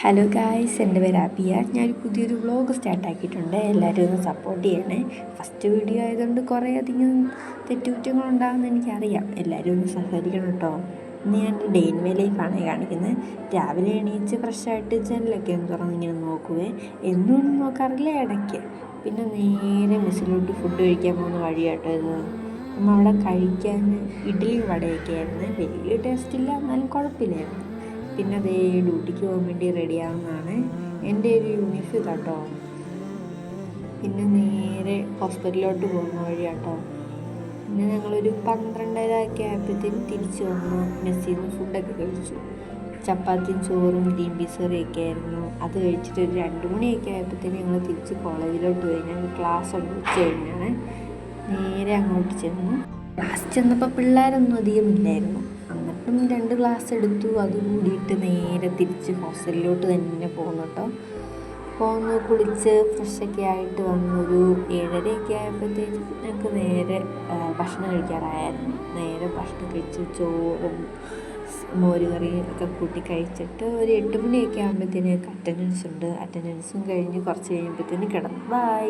Hello guys, എൻ്റെ പേര് അബിയ. ഞാനൊരു പുതിയൊരു വ്ളോഗ് സ്റ്റാർട്ടാക്കിയിട്ടുണ്ട്. എല്ലാവരും ഒന്ന് സപ്പോർട്ട് ചെയ്യണേ. ഫസ്റ്റ് വീഡിയോ ആയതുകൊണ്ട് കുറേയധികം തെറ്റുകുറ്റങ്ങളുണ്ടാകുമെന്ന് എനിക്കറിയാം. എല്ലാവരും ഒന്ന് സഹകരിക്കണം കേട്ടോ. ഇന്ന് ഞാൻ ഡേ ഇൻ മൈ ലൈഫാണ് കാണിക്കുന്നത്. രാവിലെ എണീച്ച് ഫ്രഷായിട്ട് ജനലൊക്കെ ഒന്ന് തുറന്നിങ്ങനെ നോക്കുവേ. എന്നും നോക്കാറില്ല, ഇടയ്ക്ക്. പിന്നെ നേരെ മെസ്സിലോട്ട് ഫുഡ് കഴിക്കാൻ പോകുന്ന വഴിയാട്ടോ ഇത്. നമ്മൾ അവിടെ കഴിക്കാൻ ഇഡ്ഡലിയും വടയൊക്കെ ആയിരുന്നു. വലിയ ടേസ്റ്റില്ല, എന്നാലും കുഴപ്പമില്ലായിരുന്നു. പിന്നെ അതേ ഡ്യൂട്ടിക്ക് പോകാൻ വേണ്ടി റെഡിയാവുന്നതാണ്. എൻ്റെ ഒരു യൂണിഫോം ഇതാട്ടോ. പിന്നെ നേരെ ഹോസ്പിറ്റലിലോട്ട് പോകുന്ന വഴിയാട്ടോ. പിന്നെ ഞങ്ങളൊരു 12:30 ഒക്കെ ആയപ്പോഴത്തേക്കും തിരിച്ച് വന്നു. മെസ്സിൽ നിന്ന് ഫുഡൊക്കെ കഴിച്ചു. ചപ്പാത്തിയും ചോറും ഗ്രീൻ പീസ് കറിയൊക്കെ ആയിരുന്നു. അത് കഴിച്ചിട്ട് ഒരു 2 മണിയൊക്കെ ആയപ്പോഴത്തേക്കും ഞങ്ങൾ തിരിച്ച് കോളേജിലോട്ട് പോയി. ഞങ്ങൾ ക്ലാസ് ഉണ്ട് ഉച്ച കഴിഞ്ഞാണ്. നേരെ അങ്ങോട്ട് ചെന്നു. ക്ലാസ് ചെന്നപ്പോൾ പിള്ളേരൊന്നും അധികം ഇല്ലായിരുന്നു. എന്നിട്ടും 2 ക്ലാസ് എടുത്തു. അത് കൂടിയിട്ട് നേരെ തിരിച്ച് ഹോസ്റ്റലിലോട്ട് തന്നെ പോകുന്നു കേട്ടോ. പോന്നു, കുളിച്ച് ഫ്രഷൊക്കെ ആയിട്ട് വന്നൊരു 7:30 ആയപ്പോഴത്തേക്കും ഞങ്ങൾക്ക് നേരെ ഭക്ഷണം കഴിക്കാറായിരുന്നു. നേരെ ഭക്ഷണം കഴിച്ച് ചോറും മോരുകറിയും ഒക്കെ കൂട്ടി കഴിച്ചിട്ട് ഒരു 8 മണിയൊക്കെ ആകുമ്പോഴത്തേനും അറ്റൻഡൻസ് ഉണ്ട്. അറ്റൻഡൻസും കഴിഞ്ഞ് കുറച്ച് കഴിയുമ്പോഴത്തേനും കിടന്നു. ബൈ.